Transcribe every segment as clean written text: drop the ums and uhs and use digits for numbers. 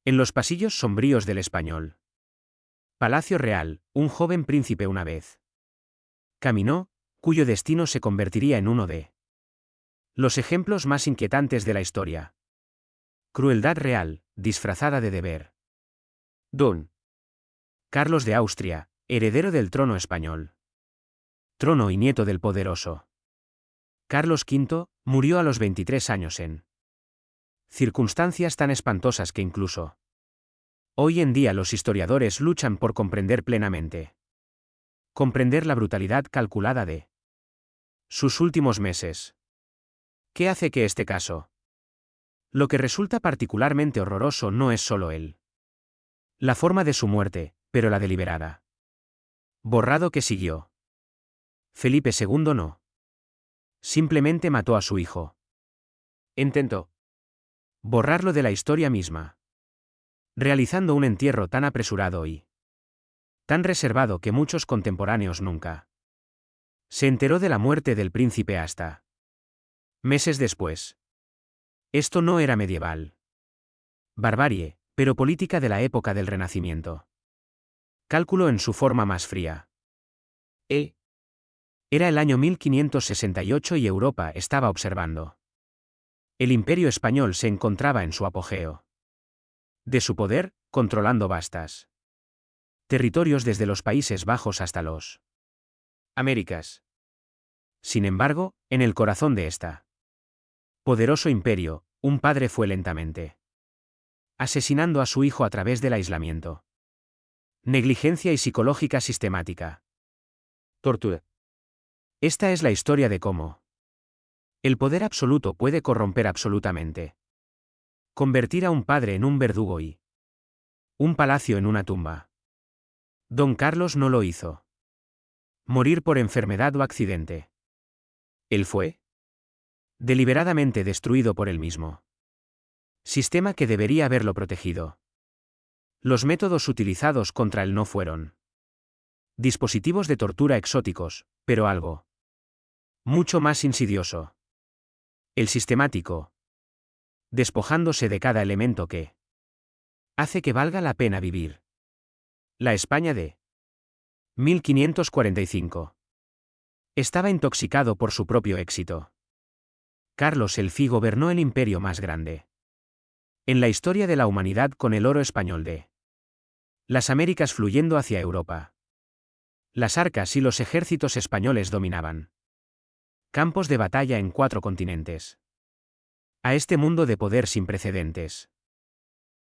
En los pasillos sombríos del Español. Palacio Real, un joven príncipe una vez. Caminó, cuyo destino se convertiría en uno de los ejemplos más inquietantes de la historia. Crueldad real, disfrazada de deber. Don Carlos de Austria, heredero del trono español. Trono y nieto del poderoso Carlos V, murió a los 23 años en circunstancias tan espantosas que incluso hoy en día los historiadores luchan por comprender plenamente. Comprender la brutalidad calculada de sus últimos meses. ¿Qué hace que este caso? Lo que resulta particularmente horroroso no es solo la forma de su muerte, pero la deliberada borrado que siguió. Felipe II no simplemente mató a su hijo. Intentó borrarlo de la historia misma, realizando un entierro tan apresurado y tan reservado que muchos contemporáneos nunca se enteró de la muerte del príncipe hasta meses después. Esto no era medieval barbarie, pero política de la época del Renacimiento. Cálculo en su forma más fría. Era el año 1568 y Europa estaba observando. El Imperio español se encontraba en su apogeo de su poder, controlando vastas territorios desde los Países Bajos hasta los Américas. Sin embargo, en el corazón de esta poderoso imperio, un padre fue lentamente asesinando a su hijo a través del aislamiento, negligencia y psicológica sistemática. Tortura. Esta es la historia de cómo el poder absoluto puede corromper absolutamente. Convertir a un padre en un verdugo y un palacio en una tumba. Don Carlos no lo hizo. Morir por enfermedad o accidente. Él fue deliberadamente destruido por él mismo. Sistema que debería haberlo protegido. Los métodos utilizados contra él no fueron dispositivos de tortura exóticos, pero algo mucho más insidioso. El sistemático. Despojándose de cada elemento que hace que valga la pena vivir. La España de 1545. Estaba intoxicado por su propio éxito. Carlos el Fi gobernó el imperio más grande en la historia de la humanidad con el oro español de las Américas fluyendo hacia Europa. Las arcas y los ejércitos españoles dominaban campos de batalla en 4 continentes. A este mundo de poder sin precedentes.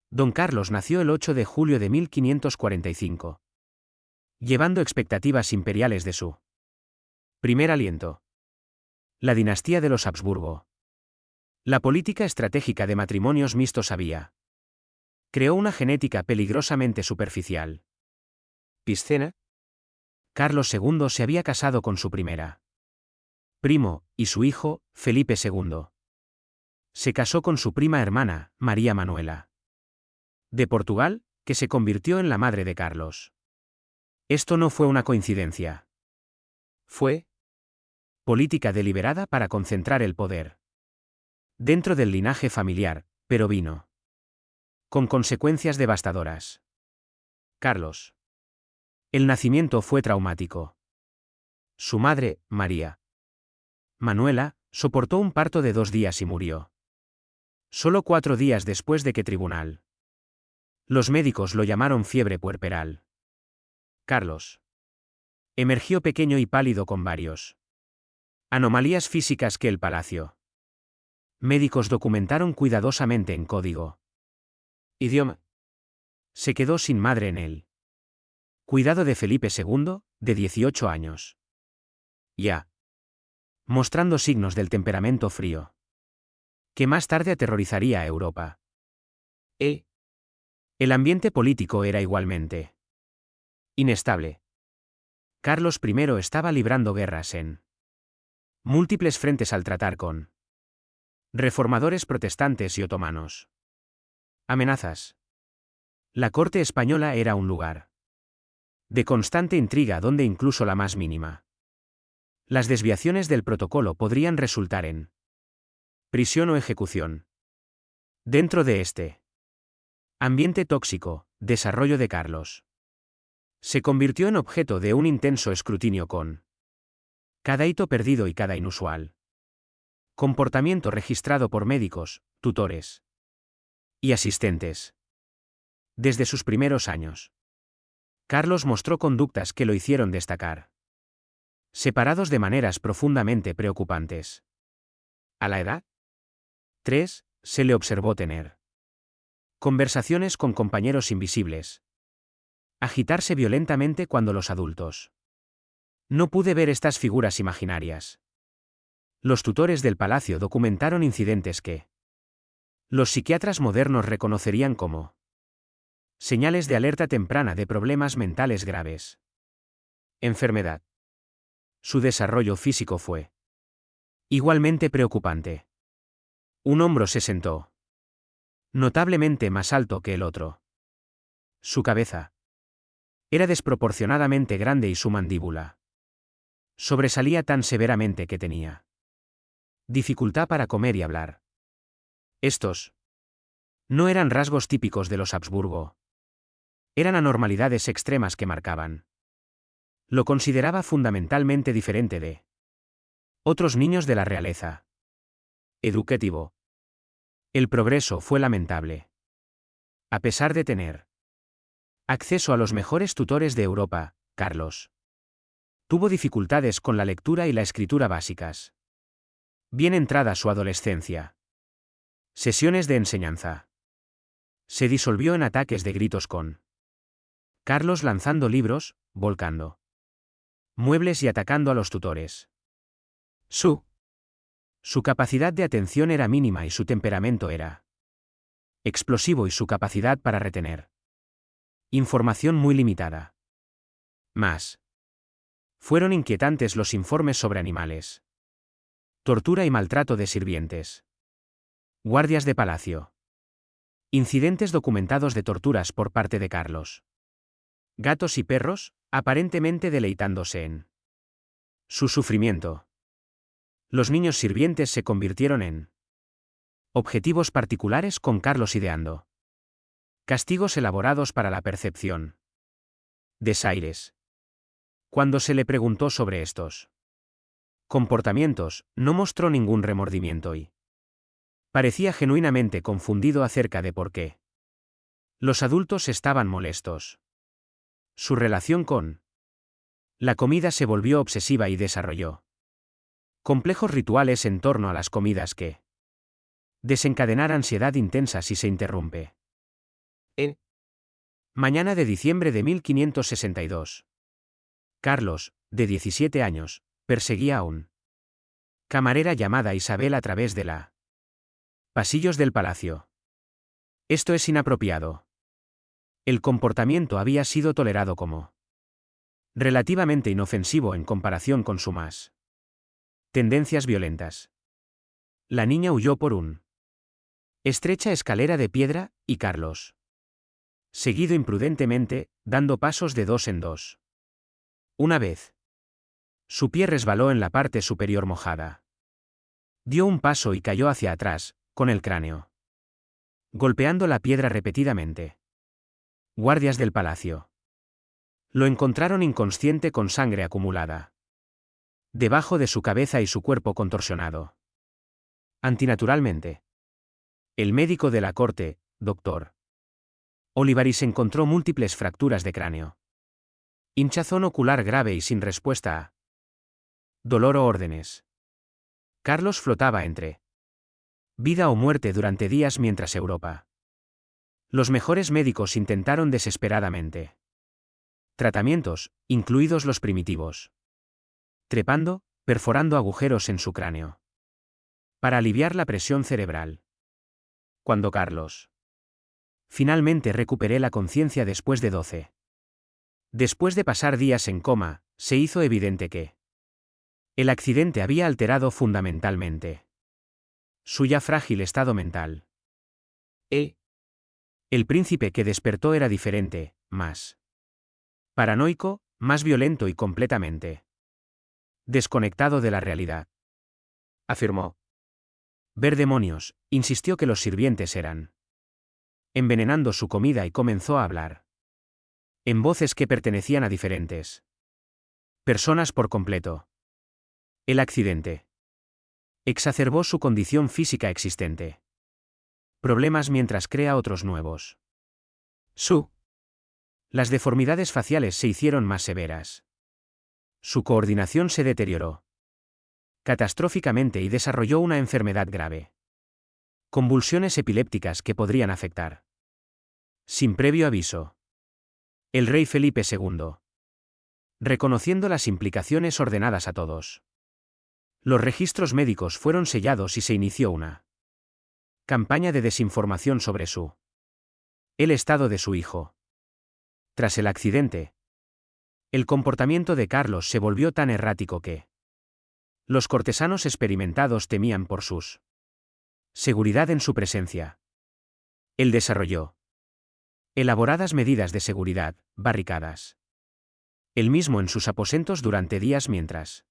Don Carlos nació el 8 de julio de 1545. Llevando expectativas imperiales de su primer aliento. La dinastía de los Habsburgo. La política estratégica de matrimonios mixtos había creó una genética peligrosamente superficial. Piscena. Carlos II se había casado con su primera primo, y su hijo, Felipe II. Se casó con su prima hermana, María Manuela de Portugal, que se convirtió en la madre de Carlos. Esto no fue una coincidencia. Fue política deliberada para concentrar el poder dentro del linaje familiar, pero vino con consecuencias devastadoras. Carlos. El nacimiento fue traumático. Su madre, María Manuela, soportó un parto de 2 días y murió. Solo 4 días después de que tribunal. Los médicos lo llamaron fiebre puerperal. Carlos. Emergió pequeño y pálido con varios anomalías físicas que el palacio. Médicos documentaron cuidadosamente en código. Idioma. Se quedó sin madre en él. Cuidado de Felipe II, de 18 años. Ya. Mostrando signos del temperamento frío. Que más tarde aterrorizaría a Europa. El ambiente político era igualmente inestable. Carlos I estaba librando guerras en múltiples frentes al tratar con reformadores protestantes y otomanos. Amenazas. La corte española era un lugar de constante intriga donde incluso la más mínima. Las desviaciones del protocolo podrían resultar en prisión o ejecución. Dentro de este Ambiente tóxico, desarrollo de Carlos. Se convirtió en objeto de un intenso escrutinio con cada hito perdido y cada inusual comportamiento registrado por médicos, tutores y asistentes. Desde sus primeros años, Carlos mostró conductas que lo hicieron destacar, separados de maneras profundamente preocupantes. A la edad 3, se le observó tener conversaciones con compañeros invisibles, agitarse violentamente cuando los adultos no pude ver estas figuras imaginarias. Los tutores del palacio documentaron incidentes que los psiquiatras modernos reconocerían como señales de alerta temprana de problemas mentales graves. Enfermedad. Su desarrollo físico fue igualmente preocupante. Un hombro se sentó notablemente más alto que el otro. Su cabeza era desproporcionadamente grande y su mandíbula sobresalía tan severamente que tenía dificultad para comer y hablar. Estos no eran rasgos típicos de los Habsburgo. Eran anormalidades extremas que marcaban. Lo consideraba fundamentalmente diferente de otros niños de la realeza. Educativo. El progreso fue lamentable. A pesar de tener acceso a los mejores tutores de Europa, Carlos tuvo dificultades con la lectura y la escritura básicas. Bien entrada su adolescencia. Sesiones de enseñanza. Se disolvió en ataques de gritos con Carlos lanzando libros, volcando muebles y atacando a los tutores. Su capacidad de atención era mínima y su temperamento era explosivo y su capacidad para retener información muy limitada. Más fueron inquietantes los informes sobre animales, tortura y maltrato de sirvientes, guardias de palacio, incidentes documentados de torturas por parte de Carlos, gatos y perros, aparentemente deleitándose en su sufrimiento. Los niños sirvientes se convirtieron en objetivos particulares con Carlos ideando castigos elaborados para la percepción. Desaires. Cuando se le preguntó sobre estos comportamientos, no mostró ningún remordimiento y parecía genuinamente confundido acerca de por qué los adultos estaban molestos. Su relación con la comida se volvió obsesiva y desarrolló complejos rituales en torno a las comidas que desencadenar ansiedad intensa si se interrumpe. En mañana de diciembre de 1562. Carlos, de 17 años, perseguía a un camarera llamada Isabel a través de la pasillos del palacio. Esto es inapropiado. El comportamiento había sido tolerado como relativamente inofensivo en comparación con su más tendencias violentas. La niña huyó por un estrecha escalera de piedra, y Carlos, seguido imprudentemente, dando pasos de dos en dos. Una vez, su pie resbaló en la parte superior mojada. Dio un paso y cayó hacia atrás, con el cráneo golpeando la piedra repetidamente. Guardias del palacio lo encontraron inconsciente con sangre acumulada debajo de su cabeza y su cuerpo contorsionado antinaturalmente. El médico de la corte, Dr. Olivares, encontró múltiples fracturas de cráneo, hinchazón ocular grave y sin respuesta a dolor o órdenes. Carlos flotaba entre vida o muerte durante días mientras Europa. Los mejores médicos intentaron desesperadamente tratamientos, incluidos los primitivos, trepando, perforando agujeros en su cráneo para aliviar la presión cerebral. Cuando Carlos finalmente recuperé la conciencia después de 12. Después de pasar días en coma, se hizo evidente que el accidente había alterado fundamentalmente su ya frágil estado mental. El príncipe que despertó era diferente, más paranoico, más violento y completamente desconectado de la realidad. Afirmó. Ver demonios, insistió que los sirvientes eran envenenando su comida y comenzó a hablar. En voces que pertenecían a diferentes personas por completo. El accidente exacerbó su condición física existente. Problemas mientras crea otros nuevos. Las deformidades faciales se hicieron más severas. Su coordinación se deterioró catastróficamente y desarrolló una enfermedad grave. Convulsiones epilépticas que podrían afectar. Sin previo aviso. El rey Felipe II. Reconociendo las implicaciones ordenadas a todos. Los registros médicos fueron sellados y se inició una campaña de desinformación sobre el estado de su hijo. Tras el accidente, el comportamiento de Carlos se volvió tan errático que los cortesanos experimentados temían por sus seguridad en su presencia. Él desarrolló elaboradas medidas de seguridad, barricadas. Él mismo en sus aposentos durante días mientras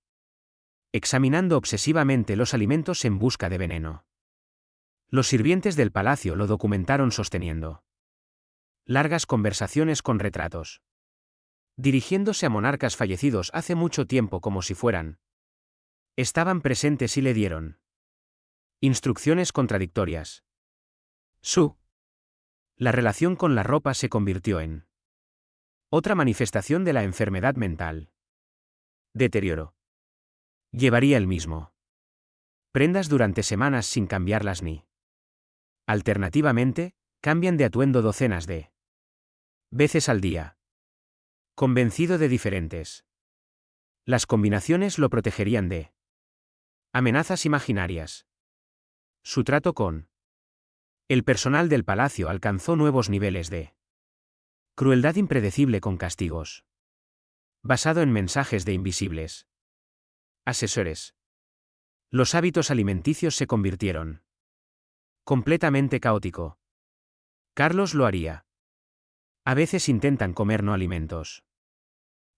examinando obsesivamente los alimentos en busca de veneno. Los sirvientes del palacio lo documentaron sosteniendo largas conversaciones con retratos. Dirigiéndose a monarcas fallecidos hace mucho tiempo como si estaban presentes y le dieron instrucciones contradictorias. La relación con la ropa se convirtió en otra manifestación de la enfermedad mental. Deterioro. Llevaría el mismo prendas durante semanas sin cambiarlas ni. Alternativamente, cambian de atuendo docenas de veces al día. Convencido de diferentes. Las combinaciones lo protegerían de amenazas imaginarias. Su trato con el personal del palacio alcanzó nuevos niveles de crueldad impredecible con castigos. Basado en mensajes de invisibles asesores. Los hábitos alimenticios se convirtieron completamente caótico. Carlos lo haría. A veces intentan comer no alimentos.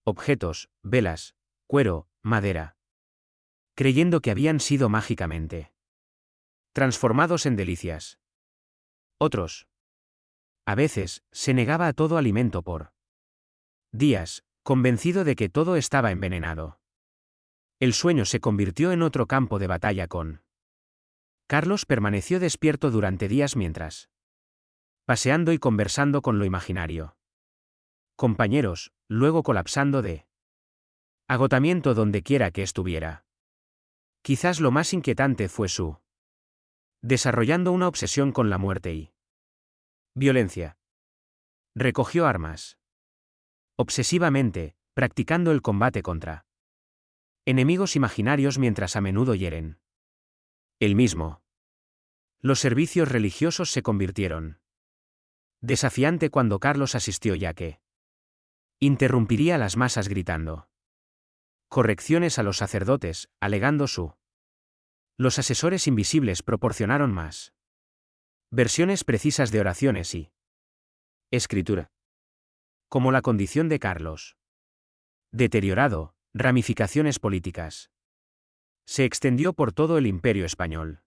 Objetos, velas, cuero, madera. Creyendo que habían sido mágicamente transformados en delicias. Otros. A veces, se negaba a todo alimento por días, convencido de que todo estaba envenenado. El sueño se convirtió en otro campo de batalla con Carlos permaneció despierto durante días mientras paseando y conversando con lo imaginario. Compañeros, luego colapsando de agotamiento donde quiera que estuviera. Quizás lo más inquietante fue desarrollando una obsesión con la muerte y violencia. Recogió armas. Obsesivamente, practicando el combate contra enemigos imaginarios mientras a menudo hieren. Él mismo. Los servicios religiosos se convirtieron desafiante cuando Carlos asistió ya que interrumpiría a las masas gritando correcciones a los sacerdotes, alegando Los asesores invisibles proporcionaron más versiones precisas de oraciones y escritura. Como la condición de Carlos. Deteriorado, ramificaciones políticas. Se extendió por todo el Imperio español.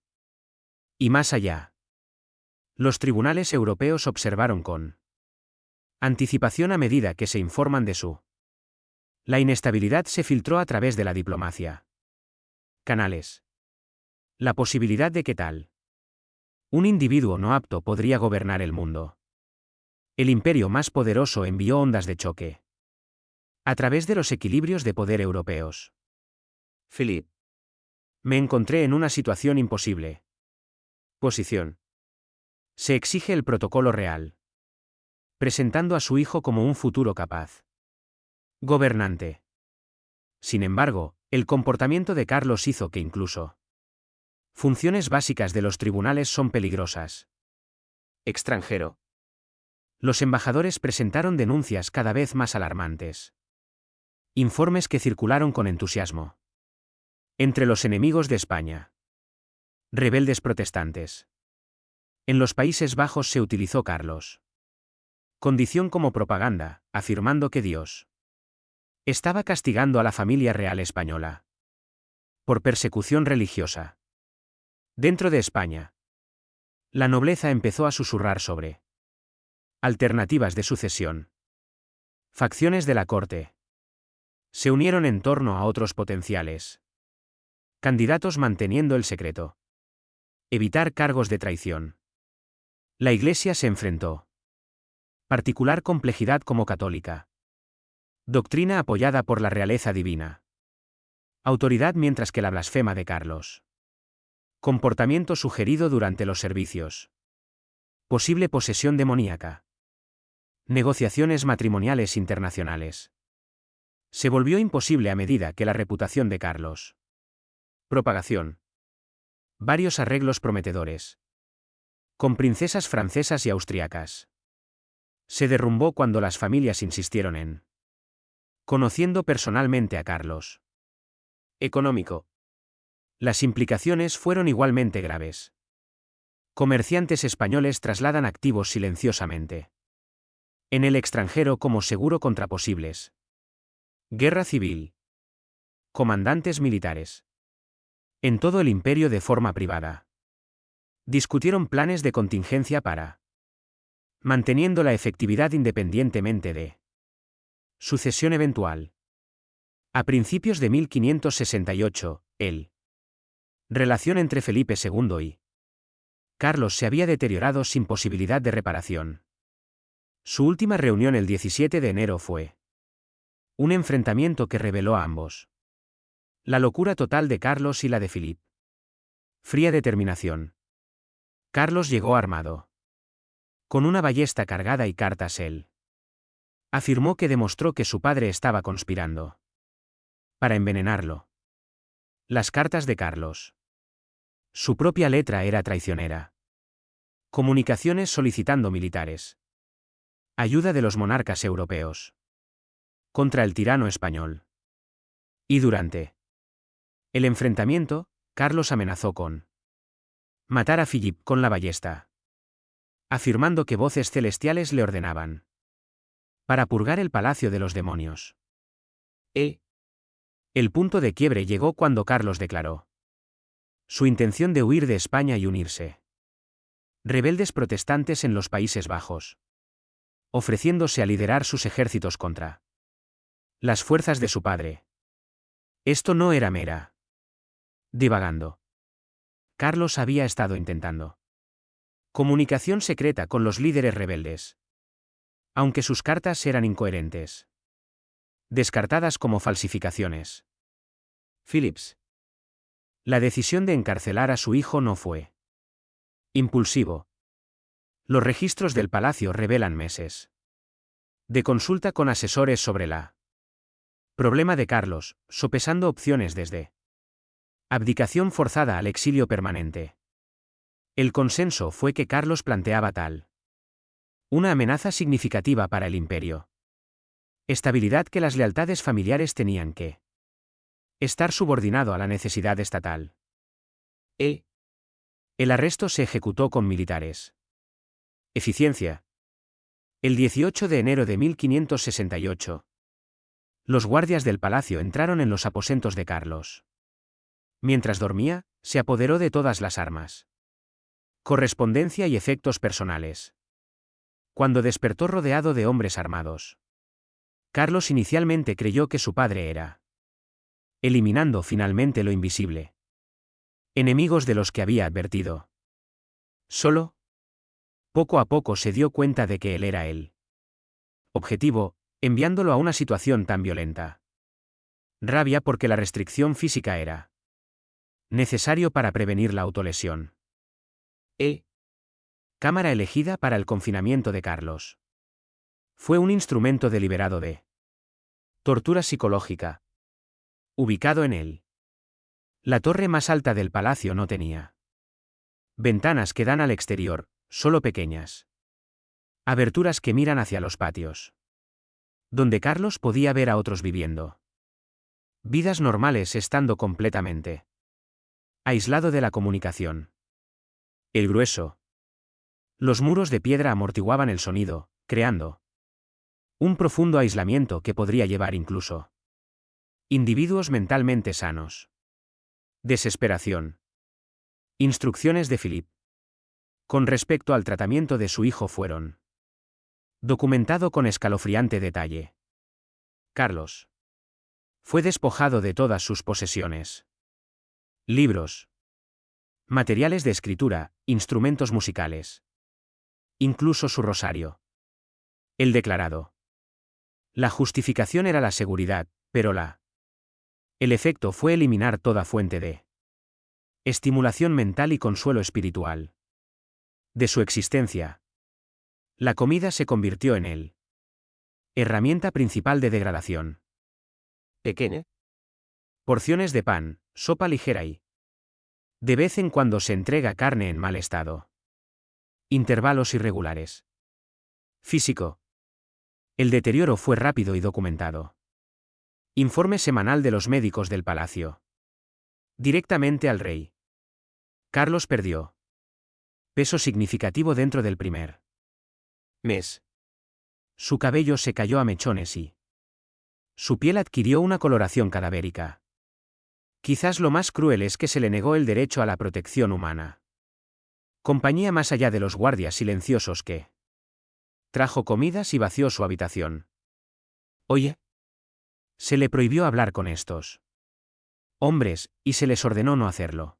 Y más allá. Los tribunales europeos observaron con anticipación a medida que se informan de La inestabilidad se filtró a través de la diplomacia. Canales. La posibilidad de que tal un individuo no apto podría gobernar el mundo. El imperio más poderoso envió ondas de choque a través de los equilibrios de poder europeos. Philip. Me encontré en una situación imposible. Posición. Se exige el protocolo real. Presentando a su hijo como un futuro capaz. Gobernante. Sin embargo, el comportamiento de Carlos hizo que incluso funciones básicas de los tribunales son peligrosas. Extranjero. Los embajadores presentaron denuncias cada vez más alarmantes. Informes que circularon con entusiasmo. Entre los enemigos de España. Rebeldes protestantes. En los Países Bajos se utilizó Carlos. Condición como propaganda, afirmando que Dios estaba castigando a la familia real española por persecución religiosa. Dentro de España, la nobleza empezó a susurrar sobre Alternativas de sucesión. Facciones de la corte. Se unieron en torno a otros potenciales candidatos manteniendo el secreto. Evitar cargos de traición. La Iglesia se enfrentó. Particular complejidad como católica. Doctrina apoyada por la realeza divina. Autoridad mientras que la blasfema de Carlos. Comportamiento sugerido durante los servicios. Posible posesión demoníaca. Negociaciones matrimoniales internacionales. Se volvió imposible a medida que la reputación de Carlos. Propagación. Varios arreglos prometedores. Con princesas francesas y austriacas. Se derrumbó cuando las familias insistieron en. Conociendo personalmente a Carlos. Económico. Las implicaciones fueron igualmente graves. Comerciantes españoles trasladan activos silenciosamente. En el extranjero como seguro contra posibles. Guerra civil. Comandantes militares. En todo el imperio de forma privada. Discutieron planes de contingencia para. Manteniendo la efectividad independientemente de. Sucesión eventual. A principios de 1568, el. Relación entre Felipe II y. Carlos se había deteriorado sin posibilidad de reparación. Su última reunión el 17 de enero fue. Un enfrentamiento que reveló a ambos. La locura total de Carlos y la de Philippe. Fría determinación. Carlos llegó armado. Con una ballesta cargada y cartas él. Afirmó que demostró que su padre estaba conspirando. Para envenenarlo. Las cartas de Carlos. Su propia letra era traicionera. Comunicaciones solicitando militares. Ayuda de los monarcas europeos. Contra el tirano español. Y durante el enfrentamiento, Carlos amenazó con matar a Philippe con la ballesta. Afirmando que voces celestiales le ordenaban. Para purgar el palacio de los demonios. El punto de quiebre llegó cuando Carlos declaró su intención de huir de España y unirse. Rebeldes protestantes en los Países Bajos. Ofreciéndose a liderar sus ejércitos contra las fuerzas de su padre. Esto no era mera. Divagando. Carlos había estado intentando comunicación secreta con los líderes rebeldes. Aunque sus cartas eran incoherentes. Descartadas como falsificaciones. Phillips. La decisión de encarcelar a su hijo no fue impulsivo. Los registros del palacio revelan meses de consulta con asesores sobre la problema de Carlos, sopesando opciones desde abdicación forzada al exilio permanente. El consenso fue que Carlos planteaba tal una amenaza significativa para el imperio. Estabilidad que las lealtades familiares tenían que estar subordinado a la necesidad estatal. El arresto se ejecutó con militares. Eficiencia. El 18 de enero de 1568. Los guardias del palacio entraron en los aposentos de Carlos. Mientras dormía, se apoderó de todas las armas. Correspondencia y efectos personales. Cuando despertó rodeado de hombres armados. Carlos inicialmente creyó que su padre era. Eliminando finalmente lo invisible. Enemigos de los que había advertido. Solo. Poco a poco se dio cuenta de que él era el objetivo, enviándolo a una situación tan violenta. Rabia porque la restricción física era necesario para prevenir la autolesión. Cámara elegida para el confinamiento de Carlos. Fue un instrumento deliberado de tortura psicológica. Ubicado en él. La torre más alta del palacio no tenía ventanas que dan al exterior, solo pequeñas aberturas que miran hacia los patios. Donde Carlos podía ver a otros viviendo vidas normales estando completamente aislado de la comunicación. El grueso. Los muros de piedra amortiguaban el sonido, creando un profundo aislamiento que podría llevar incluso individuos mentalmente sanos. Desesperación. Instrucciones de Philippe. Con respecto al tratamiento de su hijo fueron Documentado con escalofriante detalle. Carlos fue despojado de todas sus posesiones. Libros, materiales de escritura, instrumentos musicales. Incluso su rosario. El declarado. La justificación era la seguridad, pero el efecto fue eliminar toda fuente de estimulación mental y consuelo espiritual. De su existencia. La comida se convirtió en él. Herramienta principal de degradación. Pequeña. Porciones de pan, sopa ligera y de vez en cuando se entrega carne en mal estado. Intervalos irregulares. Físico. El deterioro fue rápido y documentado. Informe semanal de los médicos del palacio. Directamente al rey. Carlos perdió peso significativo dentro del primer mes. Su cabello se cayó a mechones y su piel adquirió una coloración cadavérica. Quizás lo más cruel es que se le negó el derecho a la protección humana. Compañía más allá de los guardias silenciosos que trajo comidas y vació su habitación. Oye. Se le prohibió hablar con estos hombres, y se les ordenó no hacerlo.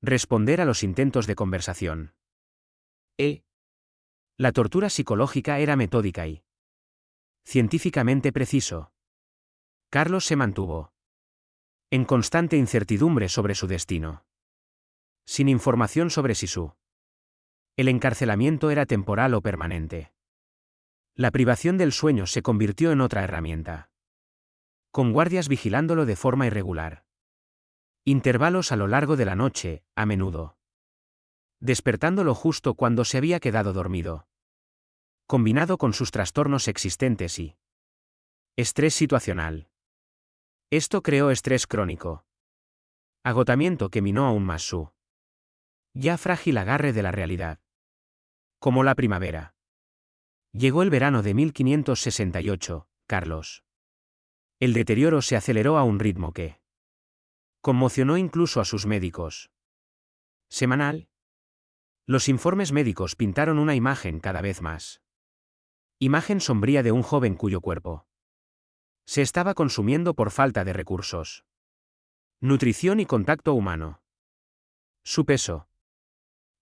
Responder a los intentos de conversación. La tortura psicológica era metódica y científicamente preciso. Carlos se mantuvo en constante incertidumbre sobre su destino. Sin información sobre si el encarcelamiento era temporal o permanente. La privación del sueño se convirtió en otra herramienta. Con guardias vigilándolo de forma irregular. Intervalos a lo largo de la noche, a menudo. Despertándolo justo cuando se había quedado dormido. Combinado con sus trastornos existentes y estrés situacional. Esto creó estrés crónico. Agotamiento que minó aún más su ya frágil agarre de la realidad. Como la primavera. Llegó el verano de 1568, Carlos. El deterioro se aceleró a un ritmo que conmocionó incluso a sus médicos. Semanal. Los informes médicos pintaron una imagen cada vez más. Imagen sombría de un joven cuyo cuerpo se estaba consumiendo por falta de recursos. Nutrición y contacto humano. Su peso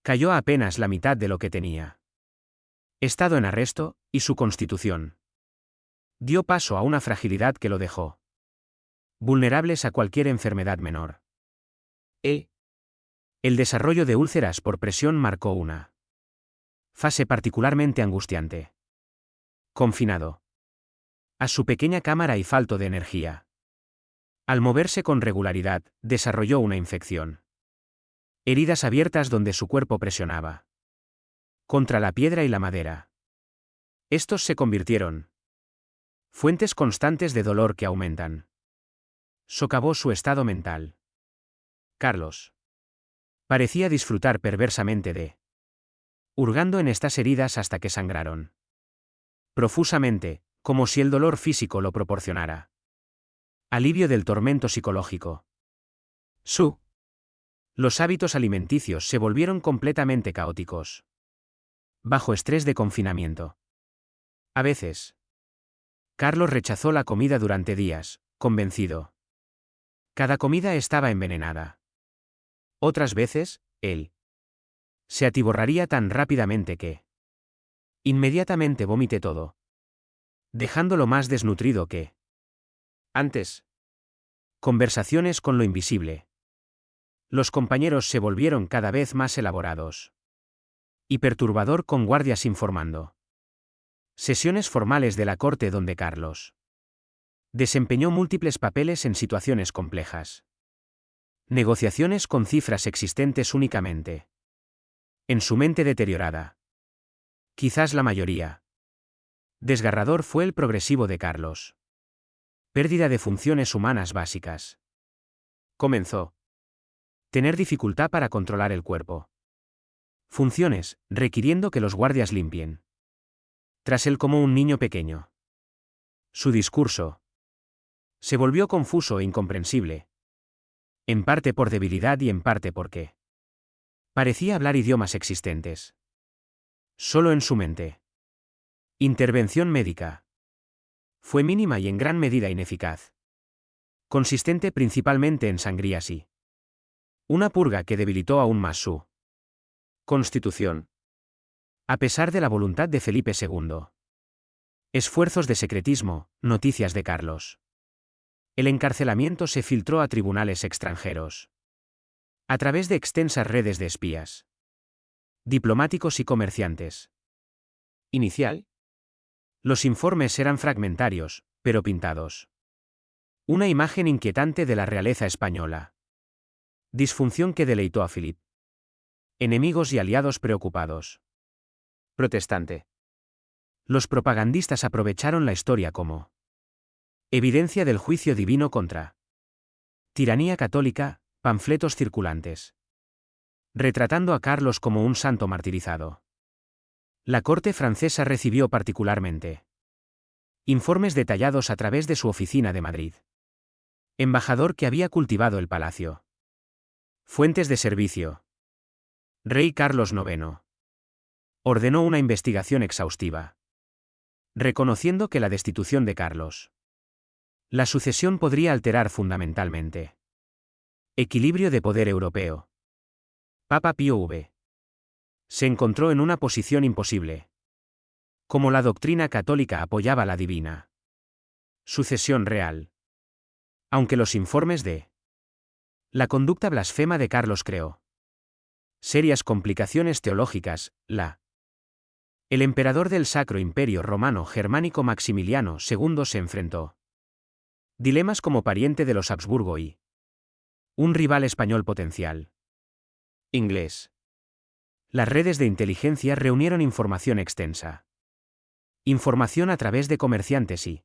cayó a apenas la mitad de lo que tenía. Estado en arresto, y su constitución dio paso a una fragilidad que lo dejó vulnerables a cualquier enfermedad menor. El desarrollo de úlceras por presión marcó una fase particularmente angustiante. Confinado a su pequeña cámara y falto de energía. Al moverse con regularidad, desarrolló una infección. Heridas abiertas donde su cuerpo presionaba contra la piedra y la madera. Estos se convirtieron fuentes constantes de dolor que aumentan. Socavó su estado mental. Carlos parecía disfrutar perversamente de hurgando en estas heridas hasta que sangraron profusamente, como si el dolor físico lo proporcionara. Alivio del tormento psicológico. Los hábitos alimenticios se volvieron completamente caóticos. Bajo estrés de confinamiento. A veces. Carlos rechazó la comida durante días, convencido. Cada comida estaba envenenada. Otras veces, él se atiborraría tan rápidamente que inmediatamente vomité todo, dejándolo más desnutrido que antes. Conversaciones con lo invisible. Los compañeros se volvieron cada vez más elaborados. Y perturbador con guardias informando. Sesiones formales de la corte donde Carlos desempeñó múltiples papeles en situaciones complejas. Negociaciones con cifras existentes únicamente. En su mente deteriorada. Quizás la mayoría. Desgarrador fue el progresivo de Carlos. Pérdida de funciones humanas básicas. Comenzó. Tener dificultad para controlar el cuerpo. Funciones, requiriendo que los guardias limpien. Tras él como un niño pequeño. Su discurso se volvió confuso e incomprensible. En parte por debilidad y en parte porque parecía hablar idiomas existentes. Solo en su mente. Intervención médica. Fue mínima y en gran medida ineficaz. Consistente principalmente en sangrías y una purga que debilitó aún más su constitución. A pesar de la voluntad de Felipe II. Esfuerzos de secretismo, noticias de Carlos. El encarcelamiento se filtró a tribunales extranjeros. A través de extensas redes de espías, diplomáticos y comerciantes. Inicial. Los informes eran fragmentarios, pero pintados. Una imagen inquietante de la realeza española. Disfunción que deleitó a Philip. Enemigos y aliados preocupados. Protestante. Los propagandistas aprovecharon la historia como evidencia del juicio divino contra tiranía católica, panfletos circulantes. Retratando a Carlos como un santo martirizado. La corte francesa recibió particularmente informes detallados a través de su oficina de Madrid. Embajador que había cultivado el palacio. Fuentes de servicio. Rey Carlos IX. Ordenó una investigación exhaustiva. Reconociendo que la destitución de Carlos. La sucesión podría alterar fundamentalmente. Equilibrio de poder europeo. Papa Pío V. Se encontró en una posición imposible. Como la doctrina católica apoyaba la divina sucesión real. Aunque los informes de la conducta blasfema de Carlos creó serias complicaciones teológicas, el emperador del Sacro Imperio Romano Germánico Maximiliano II se enfrentó dilemas como pariente de los Habsburgo y un rival español potencial. Inglés. Las redes de inteligencia reunieron información extensa. Información a través de comerciantes y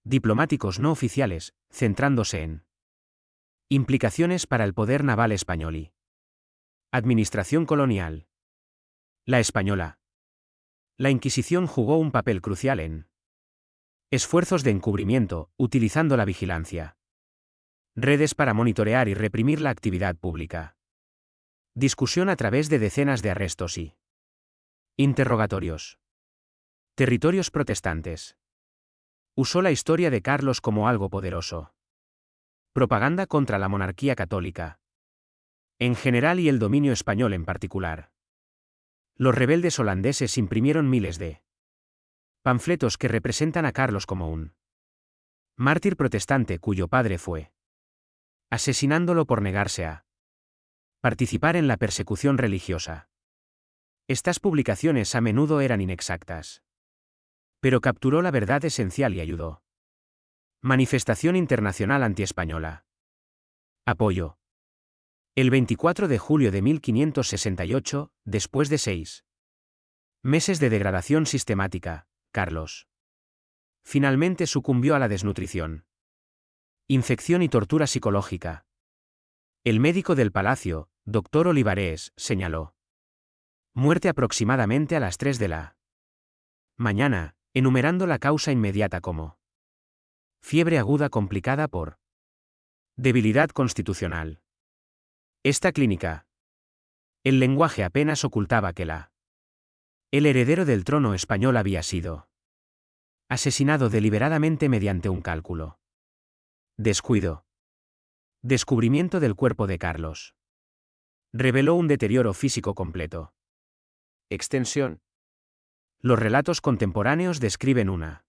diplomáticos no oficiales, centrándose en implicaciones para el poder naval español y administración colonial. La española. La Inquisición jugó un papel crucial en esfuerzos de encubrimiento, utilizando la vigilancia. Redes para monitorear y reprimir la actividad pública. Discusión a través de decenas de arrestos y interrogatorios. Territorios protestantes. Usó la historia de Carlos como algo poderoso. Propaganda contra la monarquía católica en general y el dominio español en particular. Los rebeldes holandeses imprimieron miles de panfletos que representan a Carlos como un mártir protestante cuyo padre fue asesinándolo por negarse a participar en la persecución religiosa. Estas publicaciones a menudo eran inexactas. Pero capturó la verdad esencial y ayudó. Manifestación Internacional Antiespañola. Apoyo. El 24 de julio de 1568, después de 6 meses de degradación sistemática, Carlos finalmente sucumbió a la desnutrición, infección y tortura psicológica. El médico del palacio, Dr. Olivares, señaló muerte aproximadamente a las 3 de la mañana, enumerando la causa inmediata como fiebre aguda complicada por debilidad constitucional. Esta clínica. El lenguaje apenas ocultaba que el heredero del trono español había sido asesinado deliberadamente mediante un cálculo. Descuido. Descubrimiento del cuerpo de Carlos. Reveló un deterioro físico completo. Extensión. Los relatos contemporáneos describen una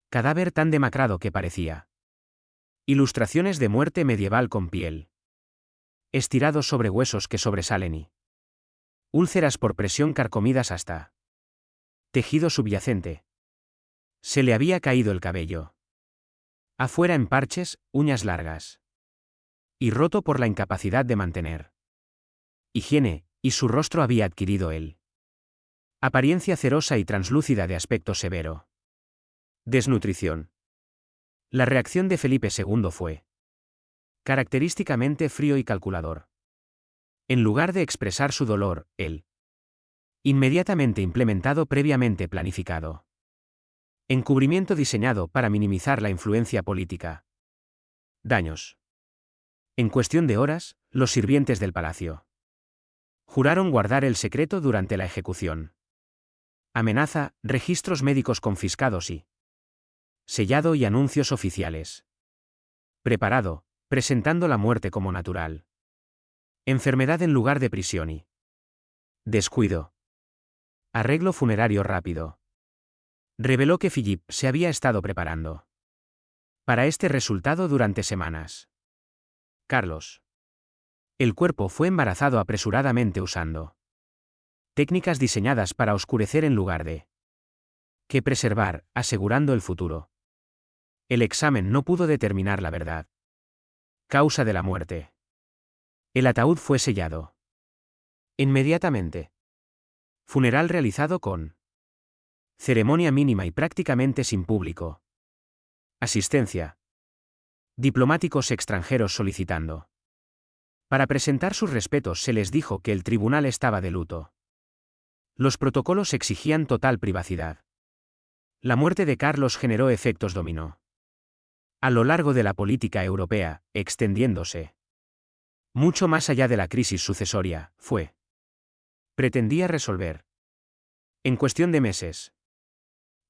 cadáver tan demacrado que parecía ilustraciones de muerte medieval con piel estirados sobre huesos que sobresalen y úlceras por presión carcomidas hasta tejido subyacente. Se le había caído el cabello. Afuera en parches, uñas largas. Y roto por la incapacidad de mantener higiene, y su rostro había adquirido apariencia cerosa y translúcida de aspecto severo. Desnutrición. La reacción de Felipe II fue característicamente frío y calculador. En lugar de expresar su dolor, él inmediatamente implementado previamente planificado. Encubrimiento diseñado para minimizar la influencia política. Daños. En cuestión de horas, los sirvientes del palacio juraron guardar el secreto durante la ejecución. amenaza, registros médicos confiscados y sellado y anuncios oficiales. Preparado, presentando la muerte como natural. Enfermedad en lugar de prisión y descuido. Arreglo funerario rápido. Reveló que Philippe se había estado preparando para este resultado durante semanas. Carlos. El cuerpo fue embarazado apresuradamente usando técnicas diseñadas para oscurecer en lugar de que preservar, asegurando el futuro. El examen no pudo determinar la verdad. Causa de la muerte. El ataúd fue sellado inmediatamente. Funeral realizado con ceremonia mínima y prácticamente sin público. Asistencia. Diplomáticos extranjeros solicitando. Para presentar sus respetos se les dijo que el tribunal estaba de luto. Los protocolos exigían total privacidad. La muerte de Carlos generó efectos dominó a lo largo de la política europea, extendiéndose mucho más allá de la crisis sucesoria, pretendía resolver en cuestión de meses.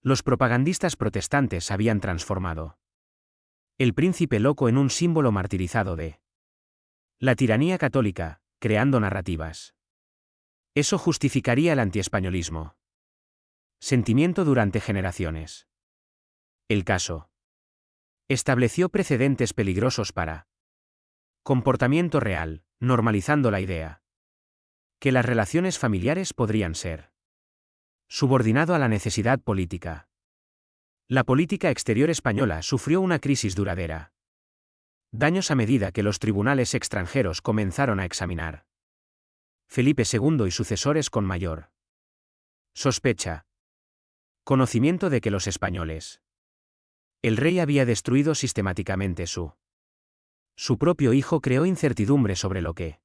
Los propagandistas protestantes habían transformado el príncipe loco en un símbolo martirizado de la tiranía católica, creando narrativas. Eso justificaría el antiespañolismo. Sentimiento durante generaciones. El caso estableció precedentes peligrosos para comportamiento real, normalizando la idea que las relaciones familiares podrían ser subordinado a la necesidad política. La política exterior española sufrió una crisis duradera. Daños a medida que los tribunales extranjeros comenzaron a examinar Felipe II y sucesores con mayor sospecha. Conocimiento de que los españoles. El rey había destruido sistemáticamente su propio hijo creó incertidumbre sobre lo que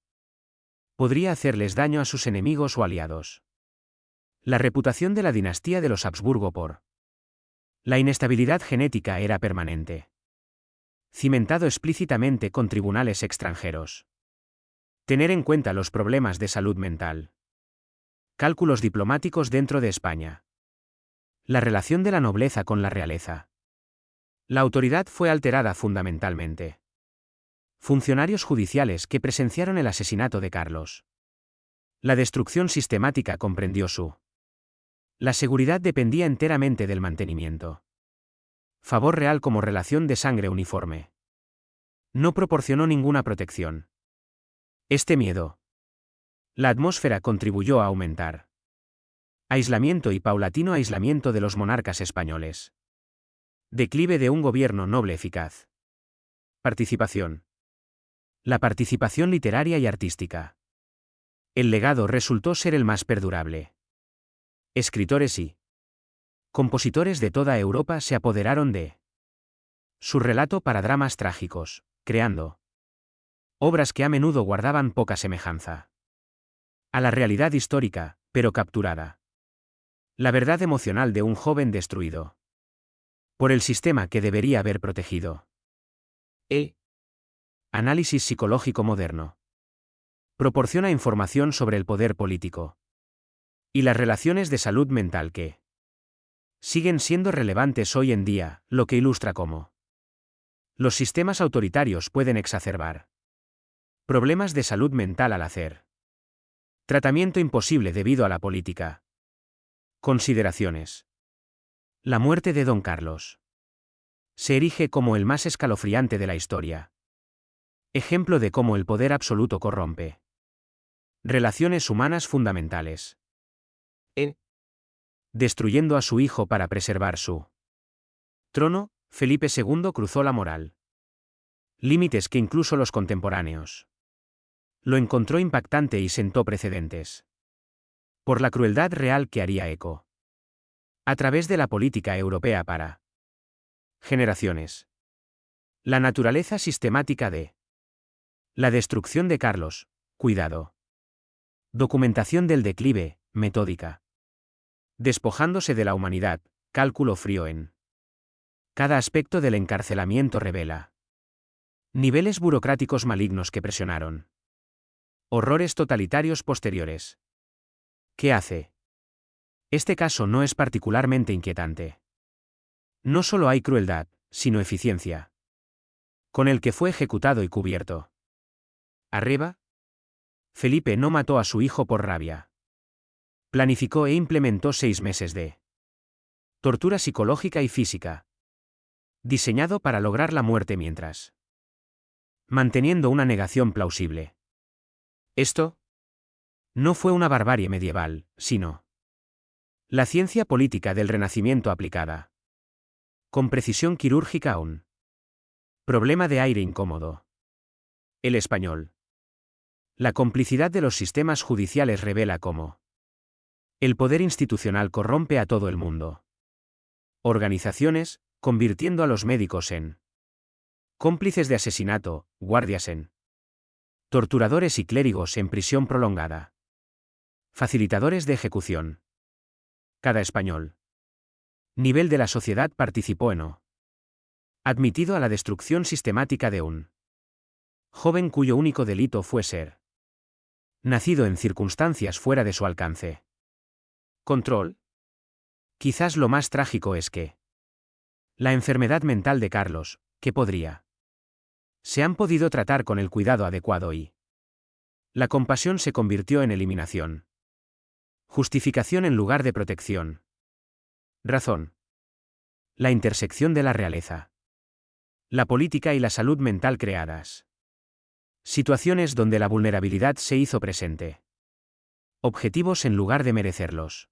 podría hacerles daño a sus enemigos o aliados. La reputación de la dinastía de los Habsburgo por la inestabilidad genética era permanente. Cimentado explícitamente con tribunales extranjeros. Tener en cuenta los problemas de salud mental. Cálculos diplomáticos dentro de España. La relación de la nobleza con la realeza. La autoridad fue alterada fundamentalmente. Funcionarios judiciales que presenciaron el asesinato de Carlos. La destrucción sistemática comprendió la seguridad dependía enteramente del mantenimiento. Favor real como relación de sangre uniforme. No proporcionó ninguna protección. Este miedo. La atmósfera contribuyó a aumentar. Aislamiento y paulatino aislamiento de los monarcas españoles. Declive de un gobierno noble eficaz. Participación. La participación literaria y artística. El legado resultó ser el más perdurable. Escritores y compositores de toda Europa se apoderaron de su relato para dramas trágicos, creando obras que a menudo guardaban poca semejanza a la realidad histórica, pero capturada. La verdad emocional de un joven destruido por el sistema que debería haber protegido. Análisis psicológico moderno. Proporciona información sobre el poder político y las relaciones de salud mental que siguen siendo relevantes hoy en día, lo que ilustra cómo los sistemas autoritarios pueden exacerbar problemas de salud mental al hacer tratamiento imposible debido a la política. Consideraciones. La muerte de Don Carlos se erige como el más escalofriante de la historia. Ejemplo de cómo el poder absoluto corrompe relaciones humanas fundamentales. Destruyendo a su hijo para preservar su trono, Felipe II cruzó la moral. Límites que incluso los contemporáneos lo encontró impactante y sentó precedentes. Por la crueldad real que haría eco. A través de la política europea para generaciones. La naturaleza sistemática de la destrucción de Carlos, cuidado. Documentación del declive, metódica. Despojándose de la humanidad, cálculo frío en cada aspecto del encarcelamiento revela niveles burocráticos malignos que presionaron. Horrores totalitarios posteriores. ¿Qué hace Este caso no es particularmente inquietante. No solo hay crueldad, sino eficiencia. Con el que fue ejecutado y cubierto. Arriba. Felipe no mató a su hijo por rabia. Planificó e implementó 6 meses de tortura psicológica y física. Diseñado para lograr la muerte mientras manteniendo una negación plausible. Esto no fue una barbarie medieval, sino la ciencia política del Renacimiento aplicada. Con precisión quirúrgica aún. Problema de aire incómodo. El español. La complicidad de los sistemas judiciales revela cómo el poder institucional corrompe a todo el mundo. Organizaciones, convirtiendo a los médicos en cómplices de asesinato, guardias en torturadores y clérigos en prisión prolongada. Facilitadores de ejecución. Cada español. Nivel de la sociedad participó en o admitido a la destrucción sistemática de un joven cuyo único delito fue ser nacido en circunstancias fuera de su alcance. Control. Quizás lo más trágico es que la enfermedad mental de Carlos, que podría se han podido tratar con el cuidado adecuado y la compasión se convirtió en eliminación. Justificación en lugar de protección. Razón. La intersección de la realeza. La política y la salud mental creadas. Situaciones donde la vulnerabilidad se hizo presente. Objetivos en lugar de merecerlos.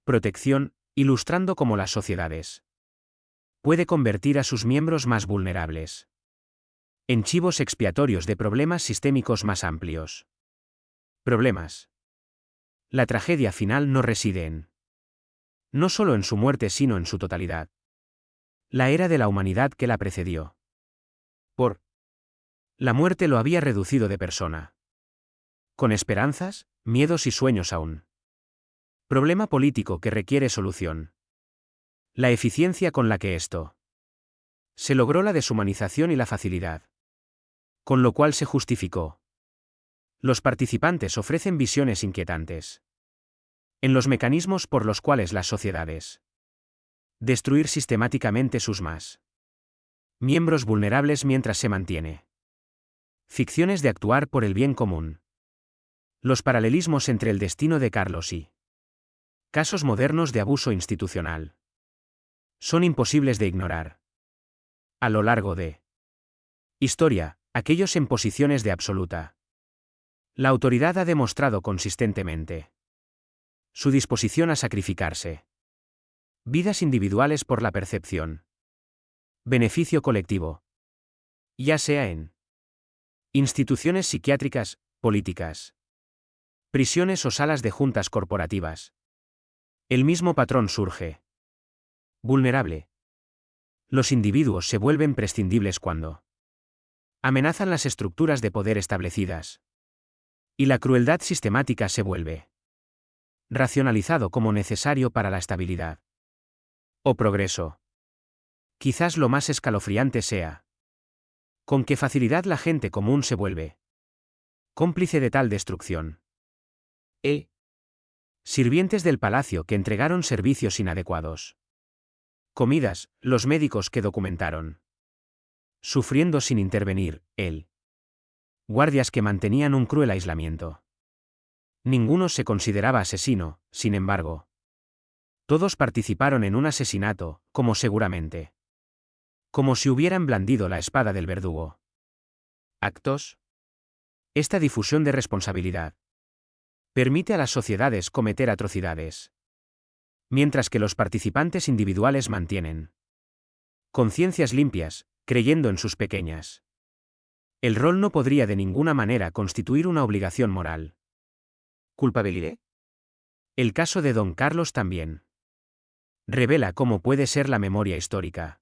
Protección, ilustrando cómo las sociedades puede convertir a sus miembros más vulnerables en chivos expiatorios de problemas sistémicos más amplios. Problemas. La tragedia final no reside no solo en su muerte sino en su totalidad. La era de la humanidad que la precedió. La muerte lo había reducido de persona. Con esperanzas, miedos y sueños aún. Problema político que requiere solución. La eficiencia con la que esto se logró la deshumanización y la facilidad. Con lo cual se justificó. Los participantes ofrecen visiones inquietantes en los mecanismos por los cuales las sociedades destruir sistemáticamente sus más miembros vulnerables mientras se mantiene. Ficciones de actuar por el bien común. Los paralelismos entre el destino de Carlos y casos modernos de abuso institucional son imposibles de ignorar. A lo largo de historia, aquellos en posiciones de absoluta la autoridad ha demostrado consistentemente su disposición a sacrificarse vidas individuales por la percepción beneficio colectivo, ya sea en instituciones psiquiátricas, políticas, prisiones o salas de juntas corporativas. El mismo patrón surge. Vulnerable. Los individuos se vuelven prescindibles cuando amenazan las estructuras de poder establecidas. Y la crueldad sistemática se vuelve racionalizado como necesario para la estabilidad o progreso. Quizás lo más escalofriante sea con qué facilidad la gente común se vuelve cómplice de tal destrucción. Sirvientes del palacio que entregaron servicios inadecuados. Comidas, los médicos que documentaron. Sufriendo sin intervenir, él. Guardias que mantenían un cruel aislamiento. Ninguno se consideraba asesino, sin embargo. Todos participaron en un asesinato, como seguramente. Como si hubieran blandido la espada del verdugo. Actos. Esta difusión de responsabilidad permite a las sociedades cometer atrocidades. Mientras que los participantes individuales mantienen conciencias limpias, creyendo en sus pequeñas. El rol no podría de ninguna manera constituir una obligación moral. ¿Culpabilidad? El caso de Don Carlos también revela cómo puede ser la memoria histórica.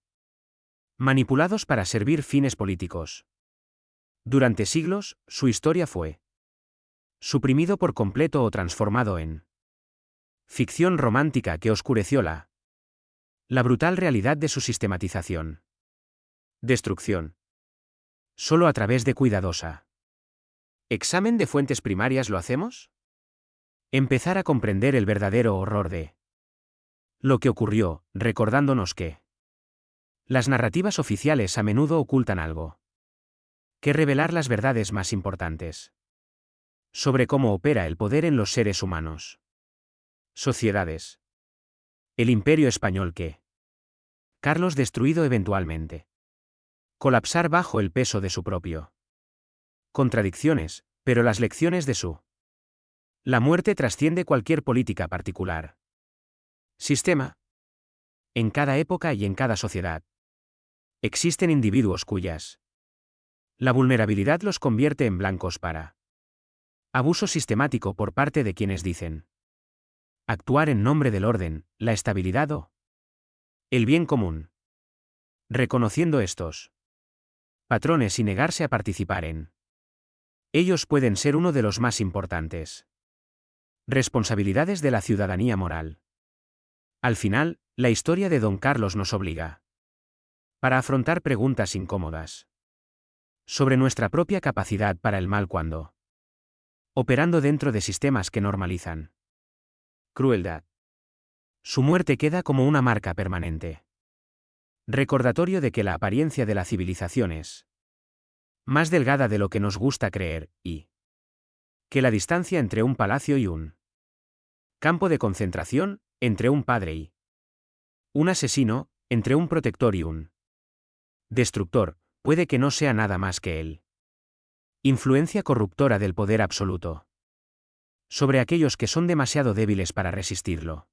Manipulados para servir fines políticos. Durante siglos, su historia fue suprimido por completo o transformado en ficción romántica que oscureció la brutal realidad de su sistematización. Destrucción. Solo a través de cuidadosa examen de fuentes primarias lo hacemos. Empezar a comprender el verdadero horror de lo que ocurrió, recordándonos que las narrativas oficiales a menudo ocultan algo. Que revelar las verdades más importantes sobre cómo opera el poder en los seres humanos. Sociedades. El imperio español que Carlos destruido eventualmente. Colapsar bajo el peso de su propio contradicciones, pero las lecciones de su la muerte trasciende cualquier política particular. Sistema. En cada época y en cada sociedad. Existen individuos cuyas la vulnerabilidad los convierte en blancos para abuso sistemático por parte de quienes dicen actuar en nombre del orden, la estabilidad o el bien común. Reconociendo estos patrones y negarse a participar en ellos pueden ser uno de los más importantes responsabilidades de la ciudadanía moral. Al final, la historia de Don Carlos nos obliga para afrontar preguntas incómodas sobre nuestra propia capacidad para el mal cuando operando dentro de sistemas que normalizan crueldad. Su muerte queda como una marca permanente. Recordatorio de que la apariencia de la civilización es más delgada de lo que nos gusta creer, y que la distancia entre un palacio y un campo de concentración, entre un padre y un asesino, entre un protector y un destructor, puede que no sea nada más que él. Influencia corruptora del poder absoluto sobre aquellos que son demasiado débiles para resistirlo.